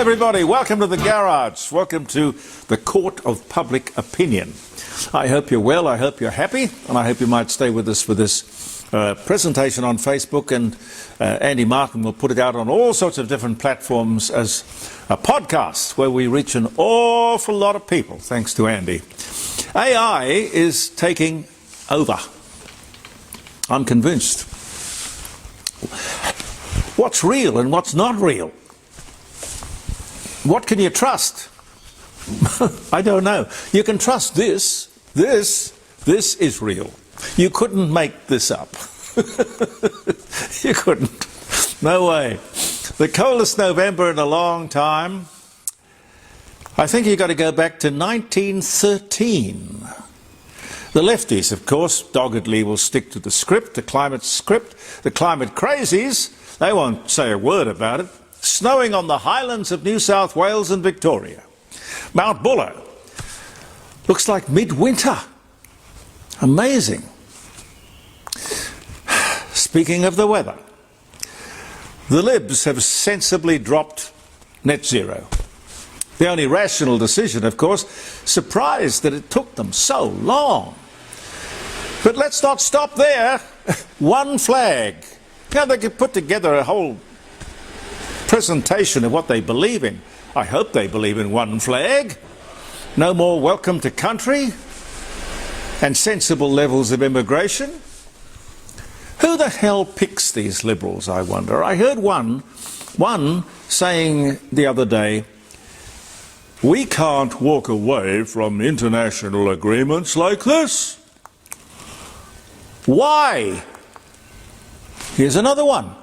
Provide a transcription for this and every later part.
everybody, welcome to the garage. Welcome to the court of public opinion. I hope you're well, I hope you're happy, and I hope you might stay with us for this presentation on Facebook, and Andy Martin will put it out on all sorts of different platforms as a podcast where we reach an awful lot of people, thanks to Andy. AI is taking over. I'm convinced. What's real and what's not real? What can you trust? I don't know. You can trust this. This is real. You couldn't make this up. You couldn't. No way. The coldest November in a long time. I think you've got to go back to 1913. The lefties, of course, doggedly will stick to the script, the climate script. The climate crazies, they won't say a word about it. Snowing on the highlands of New South Wales and Victoria. Mount Buller looks like midwinter. Amazing. Speaking of the weather, the Libs have sensibly dropped net zero. The only rational decision, of course, surprised that it took them so long. But let's not stop there. One flag. Now they could put together a whole presentation of what they believe in. I hope they believe in one flag. No more welcome to country and sensible levels of immigration. Who the hell picks these liberals, I wonder? I heard one saying the other day, we can't walk away from international agreements like this. Why? Here's another one.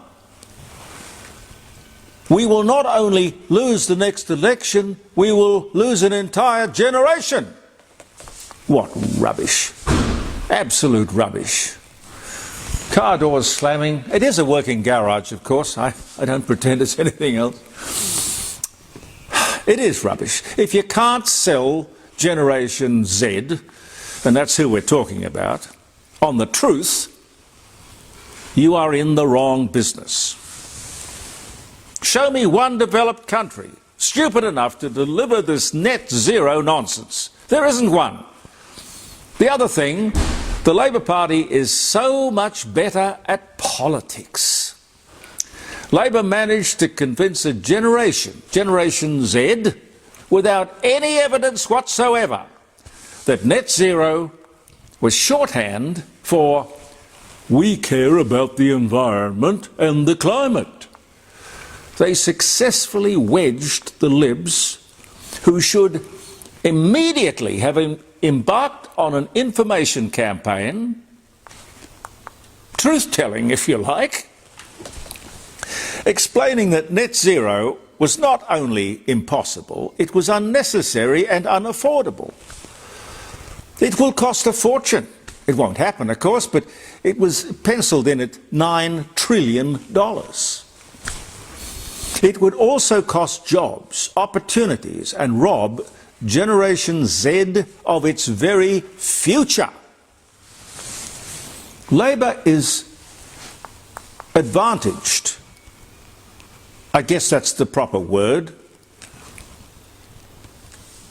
We will not only lose the next election, we will lose an entire generation. What rubbish. Absolute rubbish. Car doors slamming. It is a working garage, of course. I don't pretend it's anything else. It is rubbish. If you can't sell Generation Z, and that's who we're talking about, on the truth, you are in the wrong business. Show me one developed country stupid enough to deliver this net zero nonsense. There isn't one. The other thing, the Labour Party is so much better at politics. Labour managed to convince a generation, Generation Z, without any evidence whatsoever, that net zero was shorthand for we care about the environment and the climate. They successfully wedged the Libs, who should immediately have embarked on an information campaign, truth-telling if you like, explaining that net zero was not only impossible, it was unnecessary and unaffordable. It will cost a fortune. It won't happen, of course, but it was penciled in at $9 trillion. It would also cost jobs, opportunities, and rob Generation Z of its very future. Labour is advantaged. I guess that's the proper word.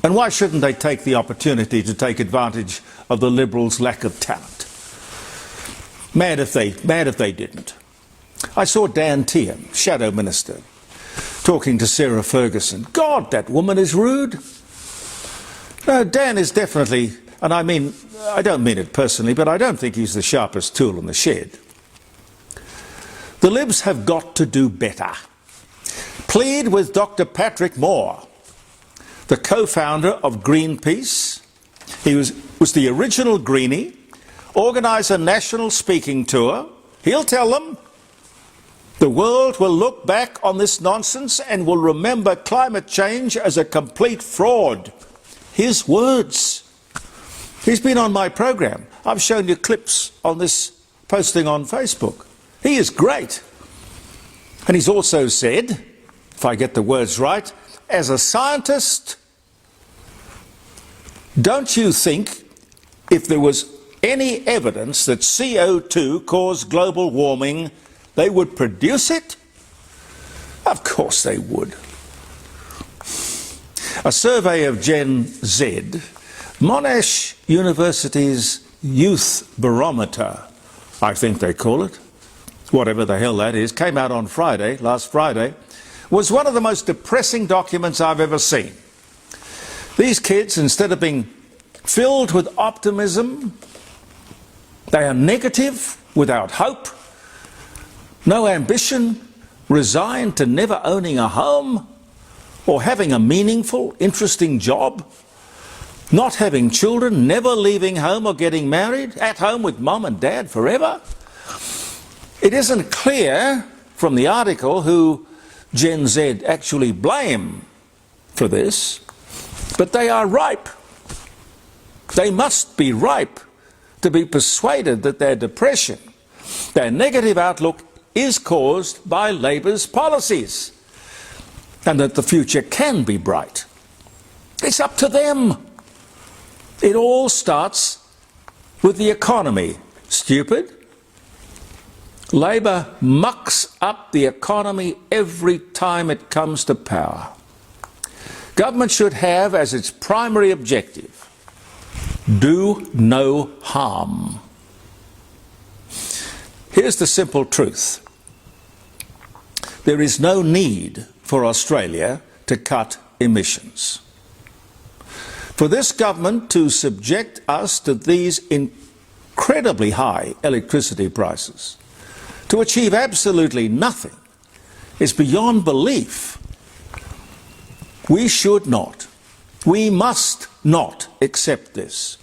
And why shouldn't they take the opportunity to take advantage of the Liberals' lack of talent? Mad if they didn't. I saw Dan Tehan, Shadow Minister, talking to Sarah Ferguson. God, that woman is rude. No, Dan is definitely, and I don't mean it personally, but I don't think he's the sharpest tool in the shed. The Libs have got to do better. Plead with Dr. Patrick Moore, the co-founder of Greenpeace. He was the original Greenie, organise a national speaking tour. He'll tell them the world will look back on this nonsense and will remember climate change as a complete fraud. His words. He's been on my program. I've shown you clips on this posting on Facebook. He is great. And he's also said, if I get the words right, as a scientist, don't you think if there was any evidence that CO2 caused global warming, they would produce it? Of course they would. A survey of Gen Z, Monash University's Youth Barometer, I think they call it, whatever the hell that is, came out on Friday, last Friday, was one of the most depressing documents I've ever seen. These kids, instead of being filled with optimism, they are negative, without hope, no ambition, resigned to never owning a home or having a meaningful, interesting job, not having children, never leaving home or getting married, at home with mum and dad forever. It isn't clear from the article who Gen Z actually blame for this, but they are ripe. They must be ripe to be persuaded that their depression, their negative outlook, is caused by Labour's policies, and that the future can be bright. It's up to them. It all starts with the economy. Stupid. Labour mucks up the economy every time it comes to power. Government should have as its primary objective, do no harm. Here's the simple truth. There is no need for Australia to cut emissions. For this government to subject us to these incredibly high electricity prices, to achieve absolutely nothing, is beyond belief. We should not, we must not accept this.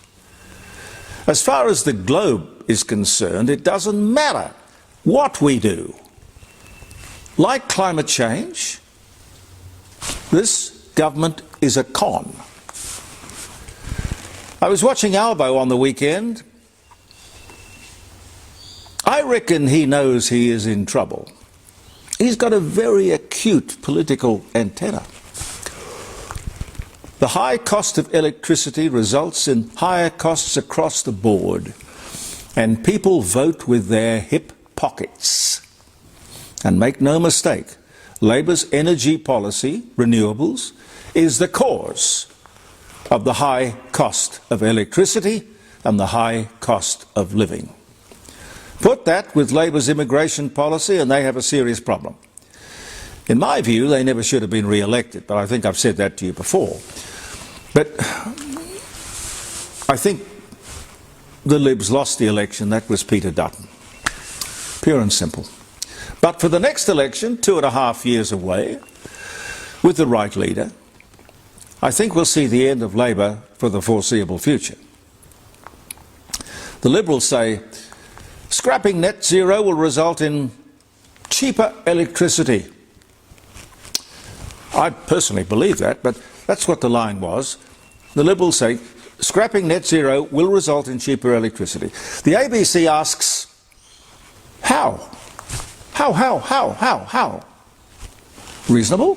As far as the globe is concerned, it doesn't matter what we do. Like climate change, this government is a con. I was watching Albo on the weekend. I reckon he knows he is in trouble. He's got a very acute political antenna. The high cost of electricity results in higher costs across the board, and people vote with their hip pockets. And make no mistake, Labour's energy policy, renewables, is the cause of the high cost of electricity and the high cost of living. Put that with Labour's immigration policy and they have a serious problem. In my view, they never should have been re-elected, but I think I've said that to you before. But I think the Libs lost the election. That was Peter Dutton. Pure and simple. But for the next election, 2.5 years away, with the right leader, I think we'll see the end of Labour for the foreseeable future. The Liberals say scrapping net zero will result in cheaper electricity. I personally believe that, but that's what the line was. The Liberals say scrapping net zero will result in cheaper electricity. The ABC asks, how? How? Reasonable?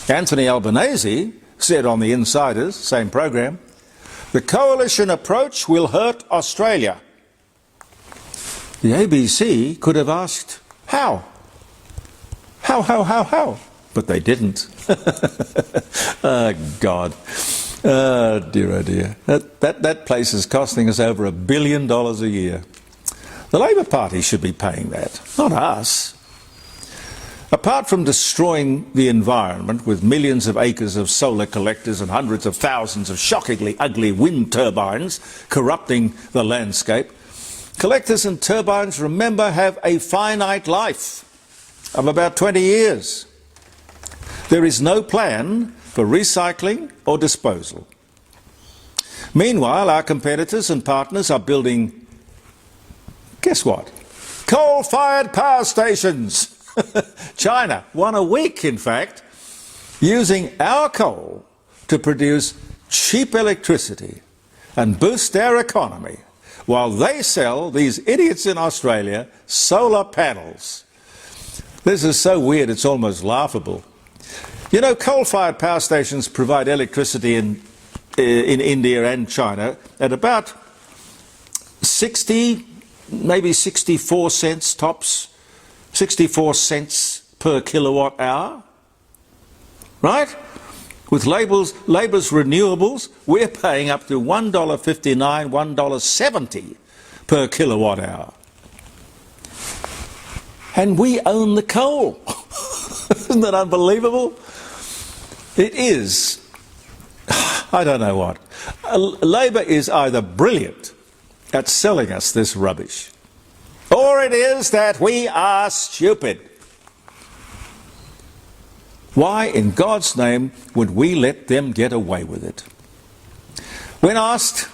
Anthony Albanese said on The Insiders, same program, the coalition approach will hurt Australia. The ABC could have asked, how? How? But they didn't. Oh, God. Oh, dear. That place is costing us over $1 billion a year. The Labor Party should be paying that, not us. Apart from destroying the environment with millions of acres of solar collectors and hundreds of thousands of shockingly ugly wind turbines corrupting the landscape, collectors and turbines, remember, have a finite life of about 20 years. There is no plan for recycling or disposal. Meanwhile, our competitors and partners are building, guess what? Coal-fired power stations. China, one a week in fact, using our coal to produce cheap electricity and boost their economy, while they sell these idiots in Australia solar panels. This is so weird it's almost laughable. You know, coal-fired power stations provide electricity in India and China at about 60, maybe 64 cents tops, 64 cents per kilowatt hour, right? With Labour's renewables, we're paying up to $1.59, $1.70 per kilowatt hour. And we own the coal. Isn't that unbelievable? It is. I don't know what. Labor is either brilliant at selling us this rubbish, or it is that we are stupid. Why in God's name would we let them get away with it? When asked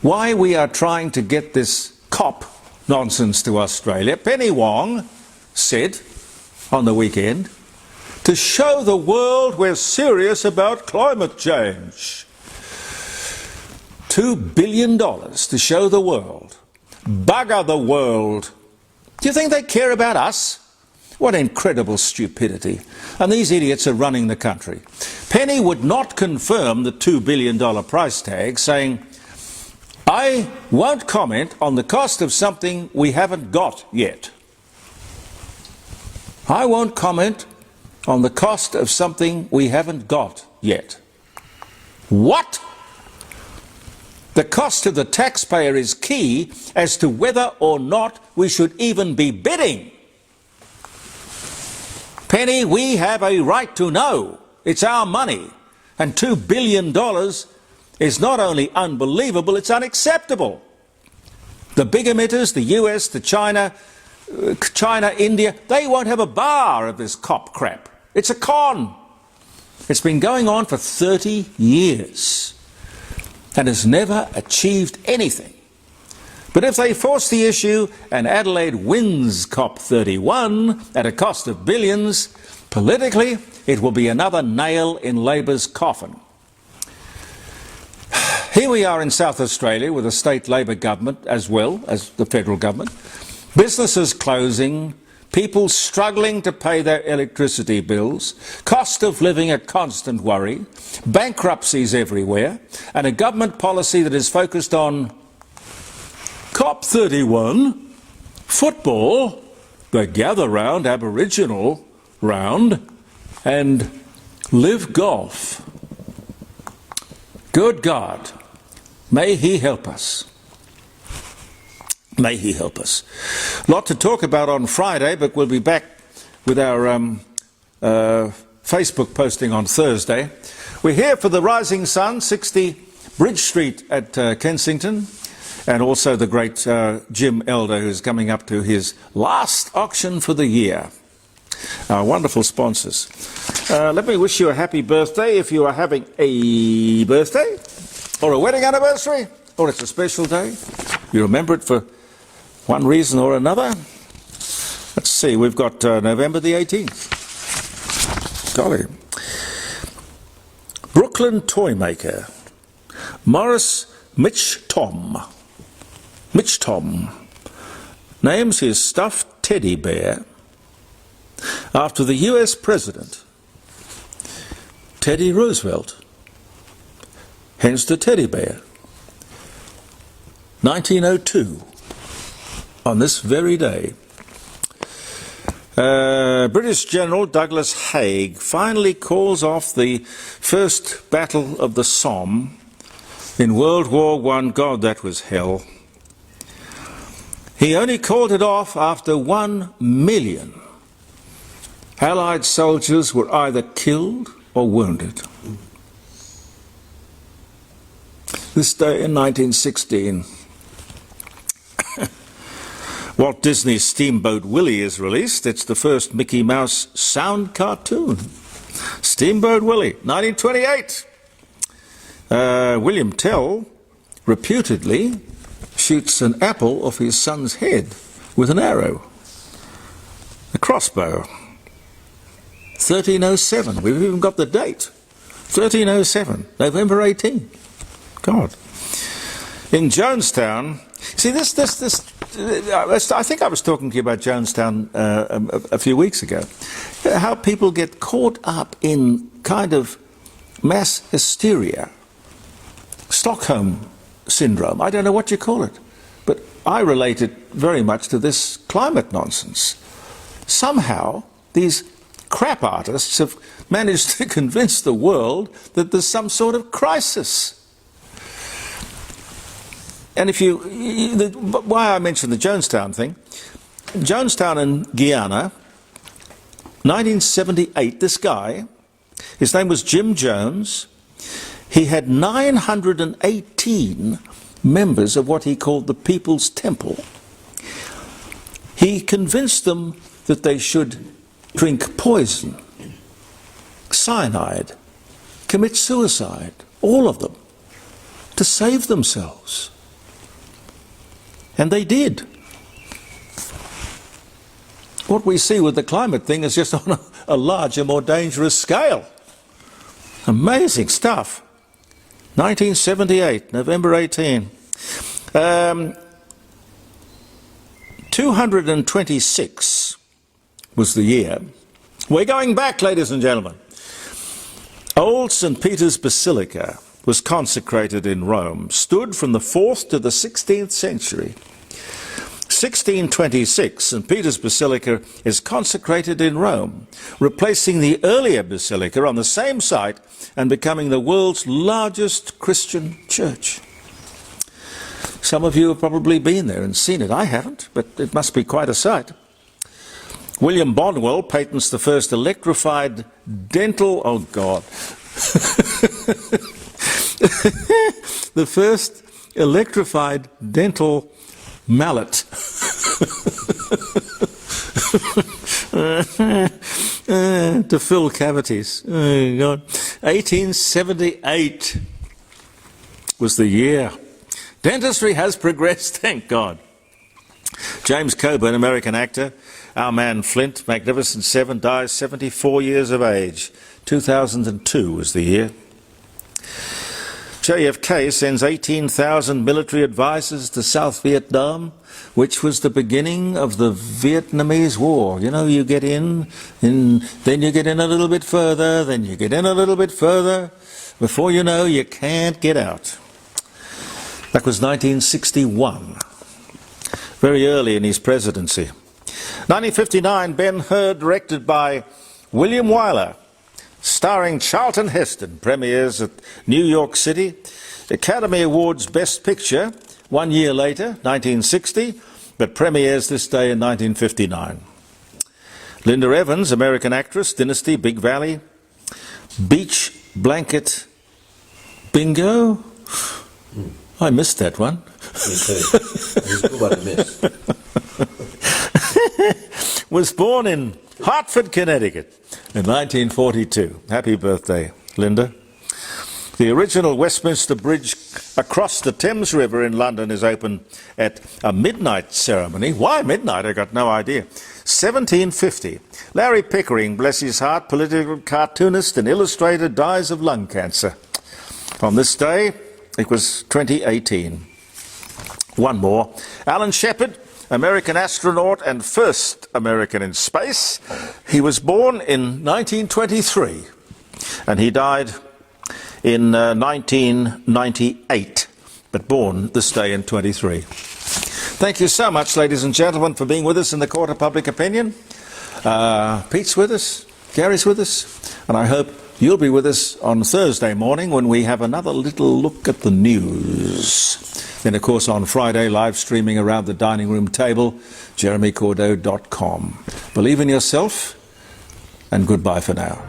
why we are trying to get this COP nonsense to Australia, Penny Wong said on the weekend, to show the world we're serious about climate change. $2 billion to show the world. Bugger the world. Do you think they care about us? What incredible stupidity. And these idiots are running the country. Penny would not confirm the $2 billion price tag, saying, I won't comment on the cost of something we haven't got yet. I won't comment on the cost of something we haven't got yet. What? The cost to the taxpayer is key as to whether or not we should even be bidding. Penny, we have a right to know. It's our money. And $2 billion is not only unbelievable, it's unacceptable. The big emitters, the US, the China, India, they won't have a bar of this COP crap. It's a con. It's been going on for 30 years and has never achieved anything. But if they force the issue and Adelaide wins COP31 at a cost of billions, politically it will be another nail in Labor's coffin. Here we are in South Australia with a state Labor government as well as the federal government. Businesses closing, people struggling to pay their electricity bills, cost of living a constant worry, bankruptcies everywhere, and a government policy that is focused on COP31, football, the gather round, Aboriginal round, and live golf. Good God, may He help us. May He help us. Lot to talk about on Friday, but we'll be back with our Facebook posting on Thursday. We're here for the Rising Sun, 60 Bridge Street at Kensington, and also the great Jim Elder, who's coming up to his last auction for the year. Our wonderful sponsors. Let me wish you a happy birthday if you are having a birthday, or a wedding anniversary, or it's a special day. You remember it for one reason or another. Let's see, we've got November the 18th. Golly. Brooklyn toy maker, Morris Mitch Tom, names his stuffed teddy bear after the US President, Teddy Roosevelt, hence the teddy bear. 1902, on this very day, British General Douglas Haig finally calls off the first Battle of the Somme in World War I. God, that was hell. He only called it off after 1 million Allied soldiers were either killed or wounded. This day in 1916, Walt Disney's Steamboat Willie is released. It's the first Mickey Mouse sound cartoon. Steamboat Willie, 1928. William Tell reputedly shoots an apple off his son's head with an arrow, a crossbow. 1307, we've even got the date. 1307, November 18. God. In Jonestown, see this, I think I was talking to you about Jonestown a few weeks ago. How people get caught up in kind of mass hysteria. Stockholm syndrome, I don't know what you call it, but I relate it very much to this climate nonsense. Somehow these crap artists have managed to convince the world that there's some sort of crisis. And why I mentioned the Jonestown thing, Jonestown in Guyana, 1978, this guy, his name was Jim Jones, he had 918 members of what he called the People's Temple. He convinced them that they should drink poison, cyanide, commit suicide, all of them, to save themselves. And they did. What we see with the climate thing is just on a larger, more dangerous scale. Amazing stuff. 1978, November 18. 226 was the year. We're going back, ladies and gentlemen. Old St. Peter's Basilica was consecrated in Rome, stood from the 4th to the 16th century. 1626, St. Peter's Basilica is consecrated in Rome, replacing the earlier basilica on the same site and becoming the world's largest Christian church. Some of you have probably been there and seen it. I haven't, but it must be quite a sight. William Bonwell patents the first electrified dental... Oh, God. The first electrified dental mallet. To fill cavities. Oh, God. 1878 was the year. Dentistry has progressed, thank God. James Coburn, American actor, our man Flint, Magnificent Seven, dies 74 years of age. 2002 was the year. JFK sends 18,000 military advisors to South Vietnam, which was the beginning of the Vietnamese War. You know, you get in, and then you get in a little bit further, then you get in a little bit further. Before you know, you can't get out. That was 1961, very early in his presidency. 1959, Ben-Hur, directed by William Wyler, starring Charlton Heston, premieres at New York City. Academy Awards Best Picture 1 year later, 1960, but premieres this day in 1959. Linda Evans, American actress, Dynasty, Big Valley, Beach Blanket Bingo. I missed that one. Was born in Hartford, Connecticut in 1942. Happy birthday, Linda. The original Westminster Bridge across the Thames River in London is open at a midnight ceremony. Why midnight? I got no idea. 1750. Larry Pickering, bless his heart, political cartoonist and illustrator, dies of lung cancer. On this day, it was 2018. One more. Alan Shepard, American astronaut and first American in space. He was born in 1923 and he died in 1998, but born this day in 23. Thank you so much, ladies and gentlemen, for being with us in the Court of Public Opinion. Pete's with us, Gary's with us, and I hope you'll be with us on Thursday morning when we have another little look at the news. Then, of course, on Friday, live streaming around the dining room table, jeremycordeaux.com. Believe in yourself, and goodbye for now.